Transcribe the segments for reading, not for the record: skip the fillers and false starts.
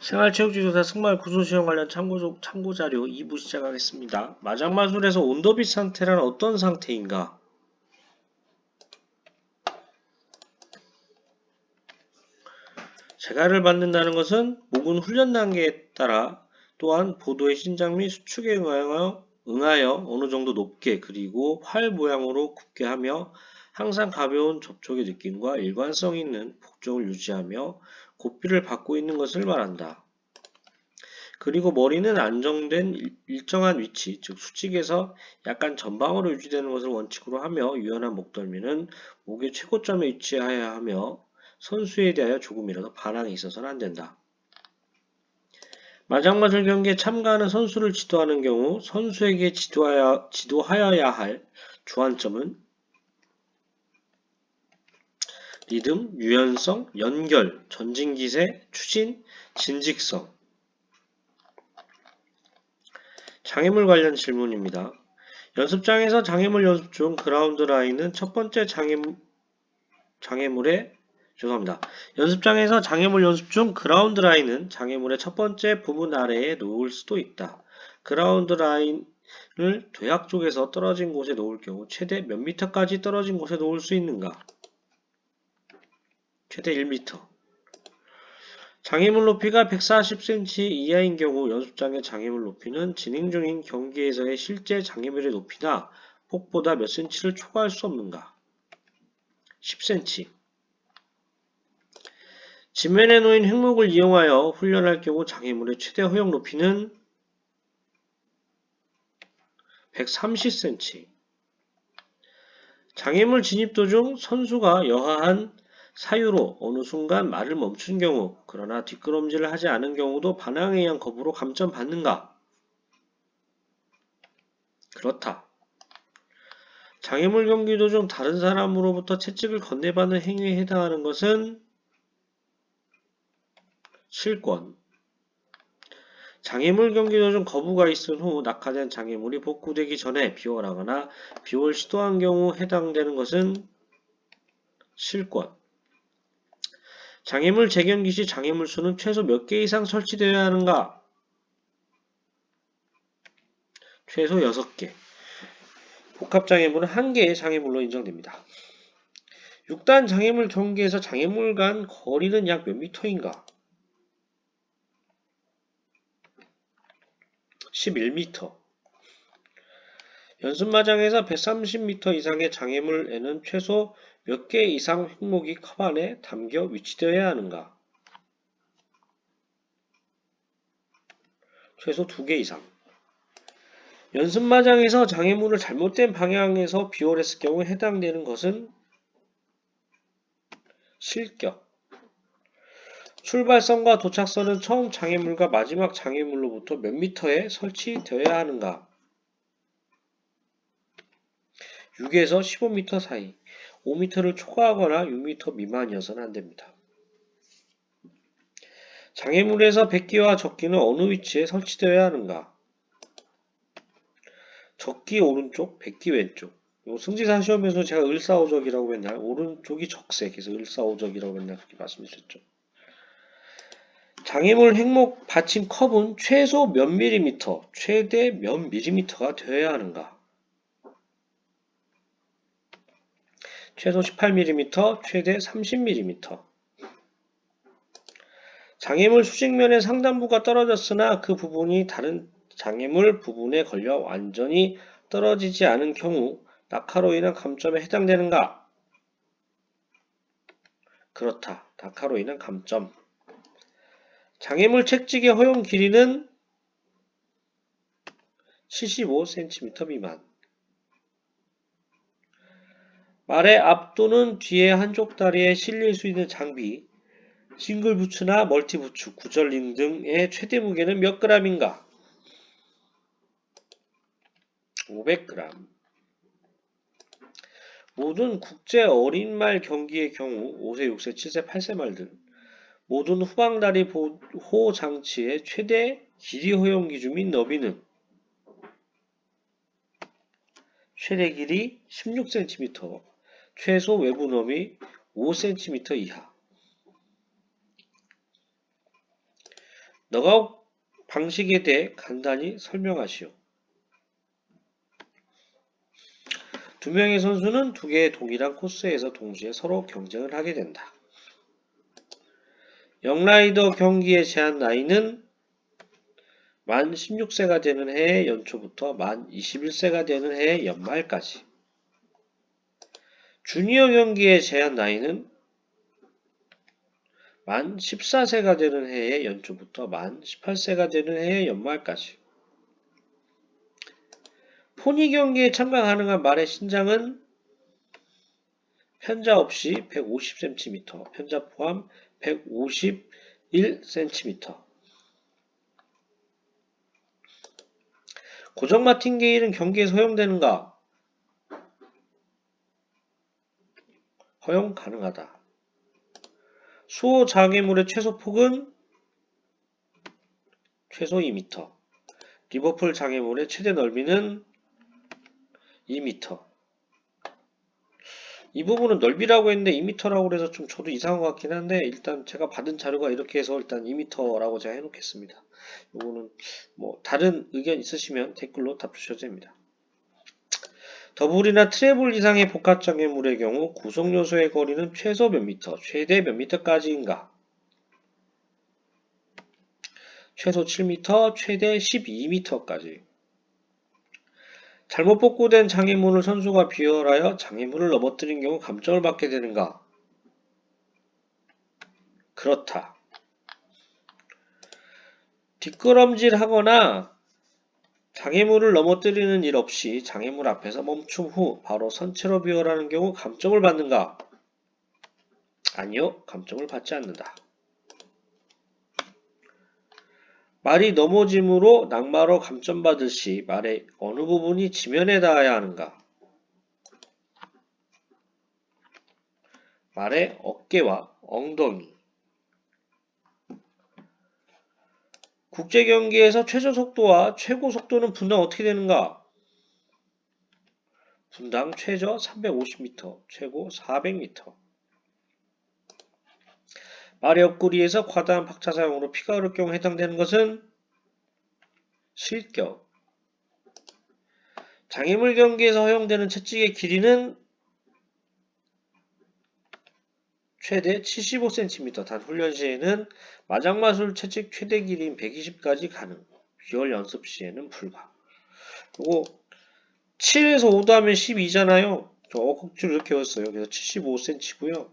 생활체육지도사 승마의 구조시험 관련 참고자료 2부 시작하겠습니다. 마장마술에서 온도빛 상태란 어떤 상태인가? 재가를 받는다는 것은 목은 훈련 단계에 따라 또한 보도의 신장 및 수축에 응하여 어느 정도 높게 그리고 활 모양으로 굽게 하며 항상 가벼운 접촉의 느낌과 일관성 있는 복종을 유지하며 고삐를 받고 있는 것을 말한다. 그리고 머리는 안정된 일정한 위치, 즉 수직에서 약간 전방으로 유지되는 것을 원칙으로 하며 유연한 목덜미는 목의 최고점에 위치하여야 하며 선수에 대하여 조금이라도 반항이 있어서는 안 된다. 마장마술 경기에 참가하는 선수를 지도하는 경우 선수에게 지도하여야 할 주안점은 리듬, 유연성, 연결, 전진기세, 추진, 진직성. 장애물 관련 질문입니다. 연습장에서 장애물 연습 중 그라운드 라인은 첫 번째 연습장에서 장애물 연습 중 그라운드 라인은 장애물의 첫 번째 부분 아래에 놓을 수도 있다. 그라운드 라인을 도약 쪽에서 떨어진 곳에 놓을 경우 최대 몇 미터까지 떨어진 곳에 놓을 수 있는가? 최대 1미터. 장애물 높이가 140cm 이하인 경우 연습장의 장애물 높이는 진행 중인 경기에서의 실제 장애물의 높이나 폭보다 몇 cm를 초과할 수 없는가? 10cm. 지면에 놓인 횡목을 이용하여 훈련할 경우 장애물의 최대 허용 높이는 130cm. 장애물 진입 도중 선수가 여하한 사유로 어느 순간 말을 멈춘 경우, 그러나 뒷걸음질을 하지 않은 경우도 반항에 의한 거부로 감점받는가? 그렇다. 장애물 경기 도중 다른 사람으로부터 채찍을 건네받는 행위에 해당하는 것은 실권. 장애물 경기 도중 거부가 있은 후 낙하된 장애물이 복구되기 전에 비월하거나 비월 시도한 경우 해당되는 것은 실권. 장애물 재경기 시 장애물 수는 최소 몇 개 이상 설치되어야 하는가? 최소 6개. 복합장애물은 1개의 장애물로 인정됩니다. 6단 장애물 경기에서 장애물 간 거리는 약 몇 미터인가? 11m. 연습마장에서 130m 이상의 장애물에는 최소 몇 개 이상 횡목이 컵 안에 담겨 위치되어야 하는가? 최소 2개 이상. 연습마장에서 장애물을 잘못된 방향에서 비월했을 경우 해당되는 것은 실격. 출발선과 도착선은 처음 장애물과 마지막 장애물로부터 몇 미터에 설치되어야 하는가? 6에서 15m 사이, 5m를 초과하거나 6m 미만이어서는 안됩니다. 장애물에서 백기와 적기는 어느 위치에 설치되어야 하는가? 적기 오른쪽, 백기 왼쪽. 승지사 시험에서 제가 을사오적이라고 맨날 오른쪽이 적색, 그래서 을사오적이라고 맨날 그렇게 말씀드렸죠. 장애물 횡목 받침 컵은 최소 몇 밀리미터, 최대 몇 밀리미터가 되어야 하는가? 최소 18mm, 최대 30mm. 장애물 수직면의 상단부가 떨어졌으나 그 부분이 다른 장애물 부분에 걸려 완전히 떨어지지 않은 경우 낙하로 인한 감점에 해당되는가? 그렇다. 낙하로 인한 감점. 장애물 채찍의 허용 길이는 75cm 미만. 말의 앞 또는 뒤에 한쪽 다리에 실릴 수 있는 장비, 싱글 부츠나 멀티 부츠, 구절링 등의 최대 무게는 몇 g인가? 500g. 모든 국제 어린말 경기의 경우 5세, 6세, 7세, 8세 말 등 모든 후방다리 보호 장치의 최대 길이 허용 기준 및 너비는 최대 길이 16cm, 최소 외부 너비 5cm 이하. 너가웃 방식에 대해 간단히 설명하시오. 두 명의 선수는 두 개의 동일한 코스에서 동시에 서로 경쟁을 하게 된다. 영라이더 경기의 제한 나이는 만 16세가 되는 해의 연초부터 만 21세가 되는 해의 연말까지. 주니어 경기의 제한 나이는 만 14세가 되는 해의 연초부터 만 18세가 되는 해의 연말까지. 포니 경기에 참가 가능한 말의 신장은 편자 없이 150cm, 편자 포함 151cm. 고정 마틴게일은 경기에서 허용되는가? 허용 가능하다. 수호 장애물의 최소 폭은 최소 2m. 리버풀 장애물의 최대 넓이는 2m. 이 부분은 넓이라고 했는데 2m라고 해서 좀 저도 이상한 것 같긴 한데 일단 제가 받은 자료가 이렇게 해서 일단 2m라고 제가 해놓겠습니다. 이거는 뭐 다른 의견 있으시면 댓글로 답 주셔도 됩니다. 더블이나 트래블 이상의 복합장애물의 경우 구성요소의 거리는 최소 몇 미터, 최대 몇 미터까지인가? 최소 7m, 최대 12m까지. 잘못 복구된 장애물을 선수가 비열하여 장애물을 넘어뜨린 경우 감점을 받게 되는가? 그렇다. 뒷걸음질하거나 장애물을 넘어뜨리는 일 없이 장애물 앞에서 멈춤 후 바로 선체로 비열하는 경우 감점을 받는가? 아니요, 감점을 받지 않는다. 말이 넘어짐으로 낙마로 감점받을 시 말의 어느 부분이 지면에 닿아야 하는가? 말의 어깨와 엉덩이. 국제경기에서 최저 속도와 최고 속도는 분당 어떻게 되는가? 분당 최저 350m, 최고 400m. 말의 옆구리에서 과다한 박차 사용으로 피가 흐를 경우 해당되는 것은 실격. 장애물 경기에서 허용되는 채찍의 길이는 최대 75cm. 단 훈련 시에는 마장마술 채찍 최대 길이인 120까지 가능. 비열 연습 시에는 불가. 요거 7에서 5도 하면 12잖아요. 저 억지로 이렇게 외웠어요. 그래서 75cm고요.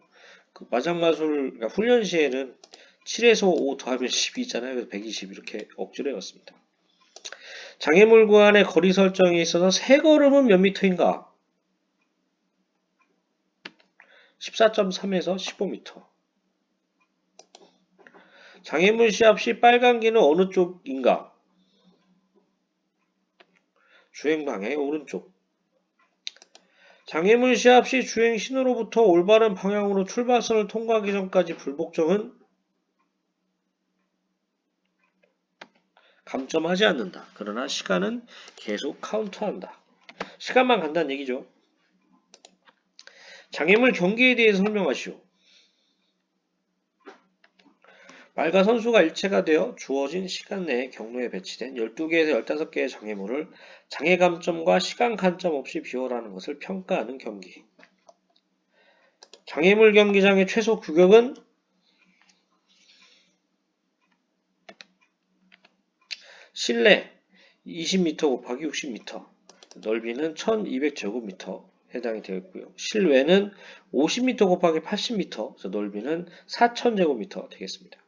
그 마장마술 그러니까 훈련 시에는 7에서 5 더하면 12잖아요. 그래서 120 이렇게 억지로 외웠습니다. 장애물 구간의 거리 설정에 있어서 세 걸음은 몇 미터인가? 14.3에서 15m. 장애물 시합 시 빨간기는 어느 쪽인가? 주행 방향의 오른쪽. 장애물 시합 시 주행 신호로부터 올바른 방향으로 출발선을 통과하기 전까지 불복종은 감점하지 않는다. 그러나 시간은 계속 카운트한다. 시간만 간다는 얘기죠. 장애물 경기에 대해서 설명하시오. 말과 선수가 일체가 되어 주어진 시간 내에 경로에 배치된 12개에서 15개의 장애물을 장애 감점과 시간 간점 없이 비워라는 것을 평가하는 경기. 장애물 경기장의 최소 규격은 실내 20m 곱하기 60m, 넓이는 1200제곱미터 해당이 되어 있고요. 실외는 50m 곱하기 80m, 그래서 넓이는 4000제곱미터 되겠습니다.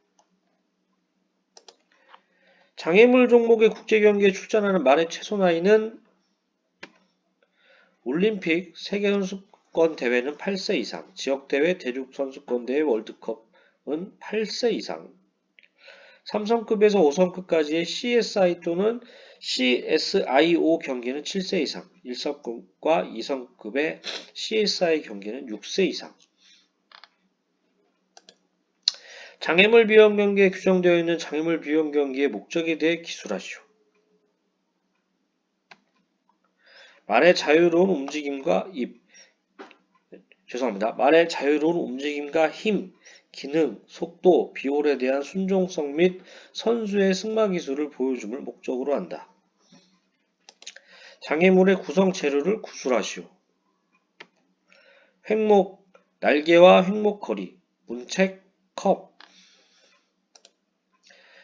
장애물 종목의 국제경기에 출전하는 말의 최소 나이는 올림픽, 세계선수권 대회는 8세 이상, 지역대회, 대륙선수권대회, 월드컵은 8세 이상, 3성급에서 5성급까지의 CSI 또는 CSIO 경기는 7세 이상, 1성급과 2성급의 CSI 경기는 6세 이상. 장애물 비용 경기에 규정되어 있는 장애물 비용 경기의 목적에 대해 기술하시오. 말의 자유로운 움직임과 말의 자유로운 움직임과 힘, 기능, 속도, 비홀에 대한 순종성 및 선수의 승마 기술을 보여줌을 목적으로 한다. 장애물의 구성 재료를 구술하시오. 횡목, 날개와 횡목 거리, 문책, 컵.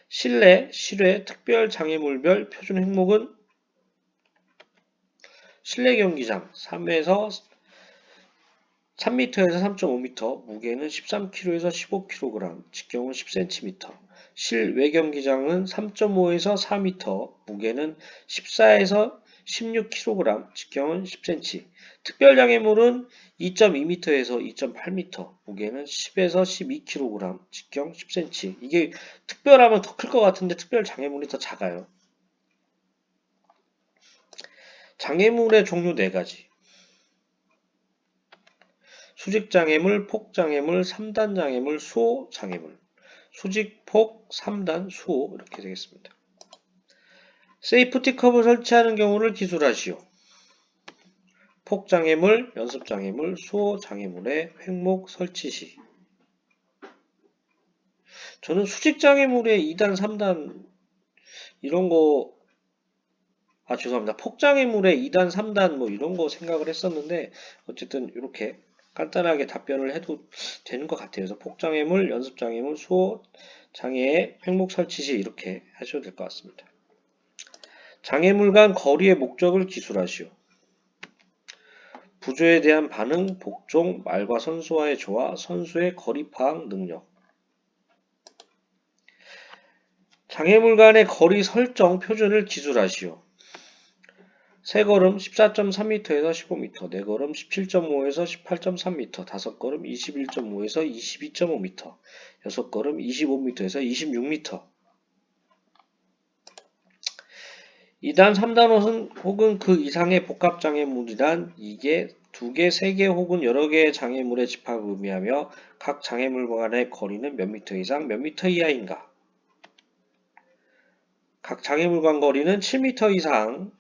실내, 실외, 특별 장애물별 표준 횡목은 실내 경기장 3m에서 3.5m, 무게는 13kg에서 15kg, 직경은 10cm. 실외 경기장은 3.5에서 4m, 무게는 14에서 16kg, 직경은 10cm. 특별 장애물은 2.2m에서 2.8m, 무게는 10에서 12kg, 직경 10cm. 이게 특별하면 더 클 것 같은데 특별 장애물이 더 작아요. 장애물의 종류 4가지. 수직장애물, 폭장애물, 3단 장애물, 수호 장애물. 수직, 폭, 3단, 수호 이렇게 되겠습니다. 세이프티컵을 설치하는 경우를 기술하시오. 폭장애물, 연습장애물, 수호장애물의 횡목 설치 시. 저는 수직장애물의 2단, 3단 이런 거 죄송합니다. 폭장애물의 2단, 3단 뭐 이런 거 생각을 했었는데 어쨌든 이렇게 간단하게 답변을 해도 되는 것 같아요. 그래서 폭장애물, 연습장애물, 수호장애의 횡목 설치 시 이렇게 하셔도 될 것 같습니다. 장애물 간 거리의 목적을 기술하시오. 부조에 대한 반응, 복종, 말과 선수와의 조화, 선수의 거리 파악 능력. 장애물 간의 거리 설정 표준을 기술하시오. 3걸음 14.3m에서 15m, 4걸음 17.5에서 18.3m, 5걸음 21.5에서 22.5m, 6걸음 25m에서 26m. 2단, 3단 옷은 혹은 그 이상의 복합장애물이란 2개, 2개, 3개 혹은 여러 개의 장애물의 집합을 의미하며 각 장애물 간의 거리는 몇 미터 이상, 몇 미터 이하인가? 각 장애물 간 거리는 7m 이상,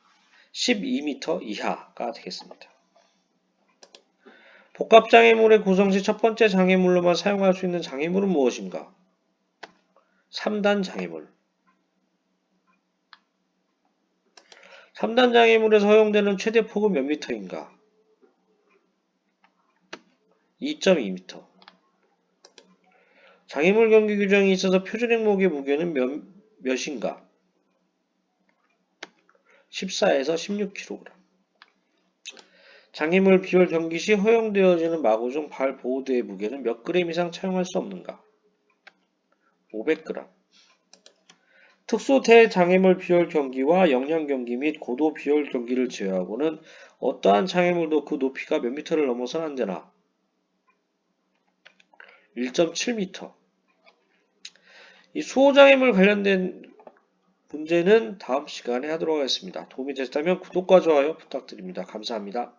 12m 이하가 되겠습니다. 복합장애물의 구성 시 첫 번째 장애물로만 사용할 수 있는 장애물은 무엇인가? 3단 장애물. 3단 장애물에서 허용되는 최대 폭은 몇 미터인가? 2.2m. 장애물 경기 규정이 있어서 표준 횡목의 무게는 몇인가? 14에서 16kg. 장애물 비율 경기 시 허용되어지는 마구중 발 보호대의 무게는 몇 그램 이상 차용할 수 없는가? 500g. 특수 대장애물 비율 경기와 영양 경기 및 고도 비율 경기를 제외하고는 어떠한 장애물도 그 높이가 몇 미터를 넘어서는 안 되나? 1.7m. 이 수호장애물 관련된 문제는 다음 시간에 하도록 하겠습니다. 도움이 되셨다면 구독과 좋아요 부탁드립니다. 감사합니다.